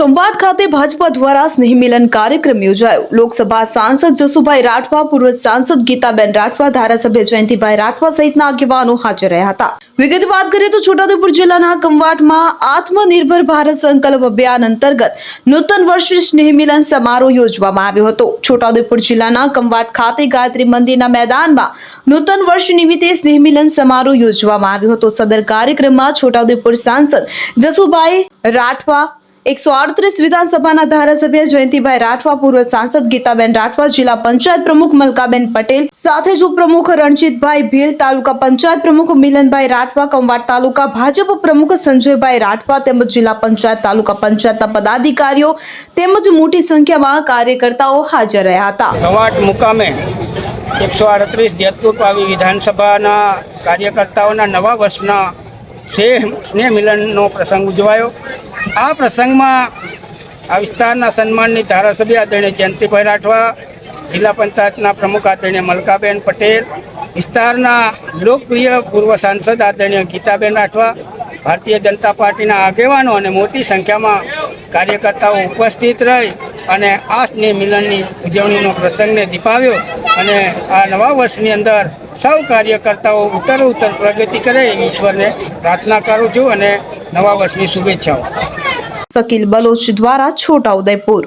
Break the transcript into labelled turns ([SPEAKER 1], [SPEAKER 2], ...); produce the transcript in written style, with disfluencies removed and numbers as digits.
[SPEAKER 1] કંવાટ ખાતે ભાજપા દ્વારા સ્નેહ મિલન કાર્યક્રમ યોજાયો। લોકસભા સાંસદ જસુભાઈ રાઠવા, પૂર્વ સાંસદ ગીતાબેન રાઠવા, ધારાસભ્ય જયંતિભાઈ રાઠવા સહિતના આગેવાનો હાજર રહ્યા હતા। વિગતે વાત કરીએ તો છોટાઉદેપુર જિલ્લાના કંવાટમાં આત્મનિર્ભર ભારત સંકલ્પ અભિયાન અંતર્ગત નૂતન વર્ષ સ્નેહ મિલન સમારોહ યોજવામાં આવ્યો હતો। છોટાઉદેપુર જિલ્લાના કંવાટ ખાતે ગાયત્રી મંદિરના મેદાનમાં નૂતન વર્ષ નિમિત્તે સ્નેહ મિલન સમારોહ યોજવામાં આવ્યો હતો। સદર કાર્યક્રમમાં છોટાઉદેપુર સાંસદ જસુભાઈ રાઠવા, 138 વિધાનસભાના ધારાસભ્ય જયંતિભાઈ રાઠવા, પૂર્વ સાંસદ ગીતાબેન રાઠવા, જિલ્લા પંચાયત પ્રમુખ મલકાબેન પટેલ, સાથે જ ઉપપ્રમુખ રણજીતભાઈ ભીલ, તાલુકા પંચાયત પ્રમુખ મિલનભાઈ રાઠવા, કંવાટ તાલુકા ભાજપ પ્રમુખ સંજયભાઈ રાઠવા તેમજ જિલ્લા પંચાયત, તાલુકા પંચાયતના પદાધિકારીઓ તેમજ મોટી સંખ્યામાં કાર્યકર્તાઓ હાજર રહ્યા હતા।
[SPEAKER 2] કંવાટ મુકામે 138 જેતપુર પાવી વિધાનસભાના કાર્યકર્તાઓના નવા વર્ષના સ્નેહ મિલનનો પ્રસંગ ઉજવાયો। આ પ્રસંગમાં આ વિસ્તારના સન્માનની ધારાસભ્ય આદરણીય જયંતિભાઈ રાઠવા, જિલ્લા પંચાયતના પ્રમુખ આદરણીય મલકાબેન પટેલ, વિસ્તારના લોકપ્રિય પૂર્વ સાંસદ આદરણીય ગીતાબેન રાઠવા, ભારતીય જનતા પાર્ટીના આગેવાનો અને મોટી સંખ્યામાં કાર્યકર્તાઓ ઉપસ્થિત રહી અને આ સ્નેહ મિલનની ઉજવણીનો પ્રસંગને દીપાવ્યો અને આ નવા વર્ષની અંદર સૌ કાર્યકર્તાઓ ઉત્તર પ્રગતિ કરે એવી ઈશ્વરને પ્રાર્થના કરું છું અને નવા વર્ષની શુભેચ્છાઓ।
[SPEAKER 1] શકીલ બલોચ દ્વારા છોટાઉદેપુર।